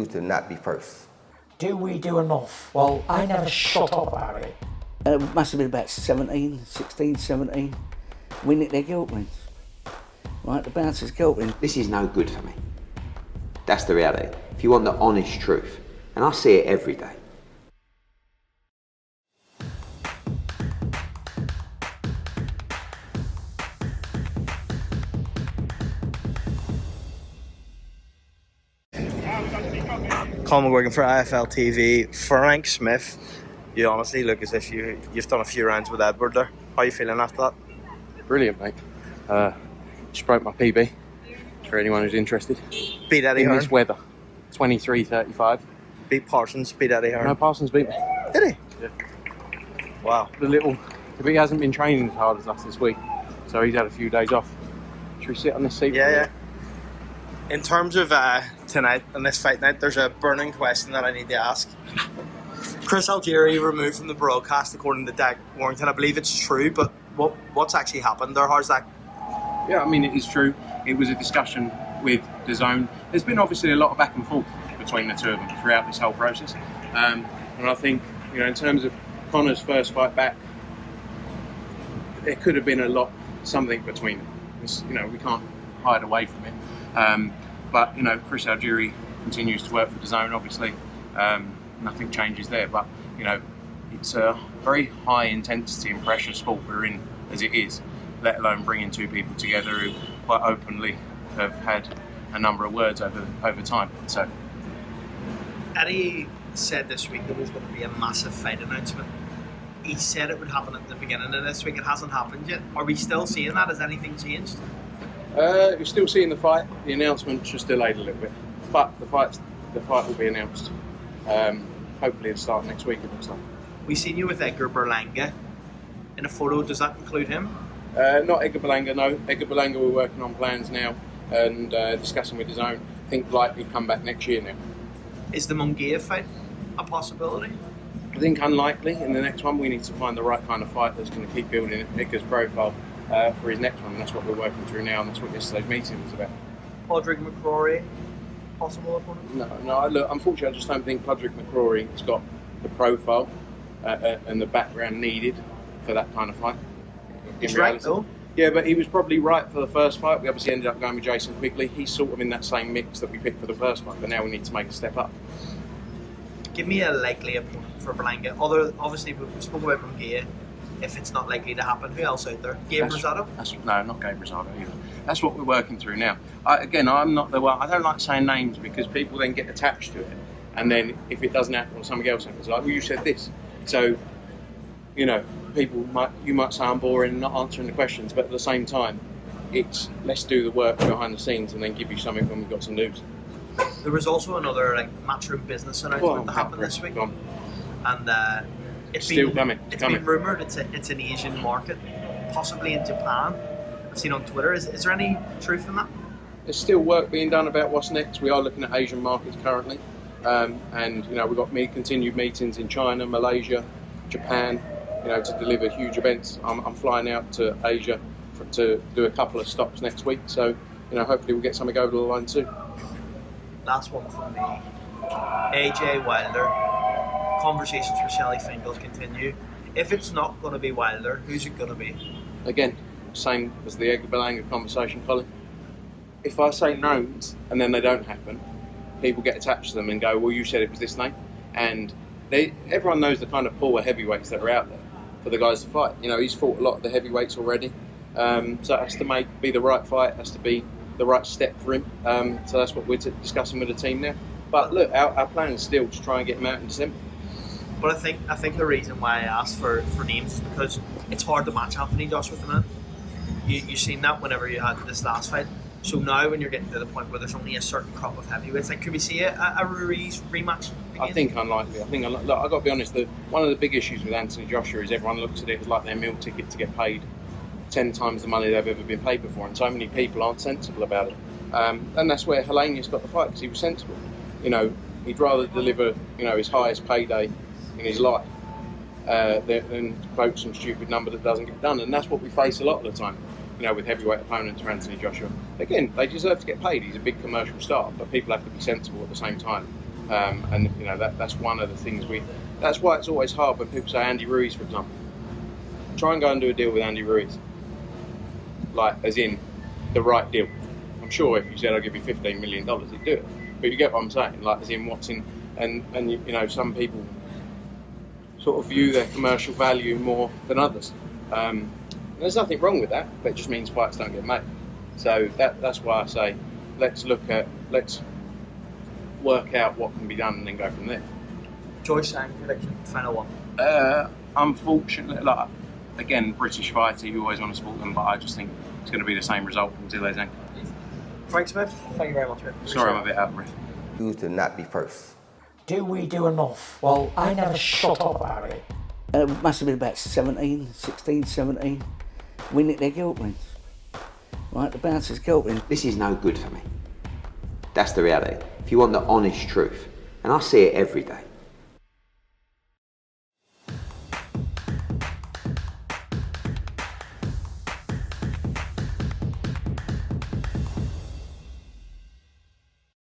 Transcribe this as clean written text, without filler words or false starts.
choose to not be first. Do we do enough? Well, I never shut up about it. It must have been about 16, 17. We nicked their guilt rings. Right, the bouncer's guilt ring. This is no good for me. That's the reality. If you want the honest truth, and I see it every day. COLM McGuigan for IFL TV. Frank Smith, you honestly look as if you've done a few rounds with Edward there. How are you feeling after that? Brilliant, mate. Just broke my PB for anyone who's interested. Beat Eddie Hearn. In this weather. 23:35. Beat Parsons, beat Eddie Hearn. No, Parsons beat me. Did he? Yeah. Wow. But he hasn't been training as hard as us this week, so he's had a few days off. Should we sit on this seat? Yeah. In terms of tonight and this fight night, there's a burning question that I need to ask. Chris Algieri removed from the broadcast according to Dak Warrington. I believe it's true, but what's actually happened there? How's that? Yeah, I mean, it is true. It was a discussion with the zone. There's been obviously a lot of back and forth between the two of them throughout this whole process. And I think, in terms of Conor's first fight back, there could have been something between them. We can't hide away from it. But Chris Algieri continues to work for the zone, obviously. Nothing changes there, but it's a very high intensity and pressure sport we're in as it is, let alone bringing two people together who quite openly have had a number of words over time. So Eddie said this week there was going to be a massive fight announcement. He said it would happen at the beginning of this week. It hasn't happened yet. Are we still seeing that? Has anything changed? You're still seeing the fight. The announcement's just delayed a little bit, but the fight will be announced. Hopefully it'll start next week, it looks like. We seen you with Edgar Berlanga in a photo. Does that include him? Not Edgar Berlanga, no. Edgar Berlanga, we're working on plans now and discussing with his own. I think likely come back next year now. Is the Munguia fight a possibility? I think unlikely. In the next one, we need to find the right kind of fight that's going to keep building Edgar's profile for his next one. And that's what we're working through now, and that's what yesterday's meeting was about. Padraig McCrory, possible opponent? No. Look, unfortunately, I just don't think Padraig McCrory has got the profile and the background needed for that kind of fight. He's right, though. Yeah, but he was probably right for the first fight. We obviously ended up going with Jason Quigley. He's sort of in that same mix that we picked for the first fight, but now we need to make a step up. Give me a likely opponent for Berlanga. Obviously, we spoke about Munguia. If it's not likely to happen, who else out there? Gabe Rosado? No, not Gabe Rosado either. That's what we're working through now. I'm not the one. I don't like saying names because people then get attached to it, and then if it doesn't happen or something else happens, like, well, you said this. So, you might say I'm boring and not answering the questions, but at the same time, it's let's do the work behind the scenes and then give you something when we've got some news. There was also another matchroom business announcement that happened this week, and it's still coming. It's been rumoured it's an Asian market, possibly in Japan. I've seen on Twitter. Is there any truth in that? There's still work being done about what's next. We are looking at Asian markets currently, and we've got continued meetings in China, Malaysia, Japan. To deliver huge events. I'm flying out to Asia to do a couple of stops next week. So hopefully we'll get something over the line too. Last one from me. AJ Wilder. Conversations with Shelley Fingal continue. If it's not going to be Wilder, who's it going to be? Again, same as the Edgar Berlanga conversation, Colin. If I say names and then they don't happen, people get attached to them and go, well, you said it was this name. And everyone knows the kind of poor heavyweights that are out there for the guys to fight. He's fought a lot of the heavyweights already. So it has to be the right fight, has to be the right step for him. So that's what we're discussing with the team now. But look, our plan is still to try and get him out in December. But I think the reason why I asked for names is because it's hard to match Anthony Joshua at the minute. You've seen that whenever you had this last fight. So now when you're getting to the point where there's only a certain crop of heavyweights, could we see a Ruiz rematch again? I think unlikely. Look, I've got to be honest, one of the big issues with Anthony Joshua is everyone looks at it as like their meal ticket to get paid 10 times the money they've ever been paid before, and so many people aren't sensible about it. And that's where Helenius got the fight, because he was sensible. He'd rather deliver his highest payday in his life than quote some stupid number that doesn't get done. And that's what we face a lot of the time, with heavyweight opponents for Anthony Joshua. Again, they deserve to get paid. He's a big commercial star, but people have to be sensible at the same time And you know that's one of the things that's why it's always hard when people say Andy Ruiz, for example. Try and go and do a deal with Andy Ruiz, like as in the right deal. I'm sure if you said I'll give you $15 million, he'd do it. But you get what I'm saying, like as in what's in, and you know some people sort of view their commercial value more than others. There's nothing wrong with that, but it just means fights don't get made. So that's why I say let's work out what can be done and then go from there. Joyce, Zhang, prediction, final one. Unfortunately, like again, British fighter, you always want to support them, but I just think it's going to be the same result until they Zhang. Frank Smith, thank you very much, mate. Sorry, I'm a bit out of breath. Choose to not be first. Do we do enough? Well, I never shut up about it. It must have been about 16, 17. We nicked their guilt rings. Right, the bouncer's guilt ring. This is no good for me. That's the reality. If you want the honest truth, and I see it every day,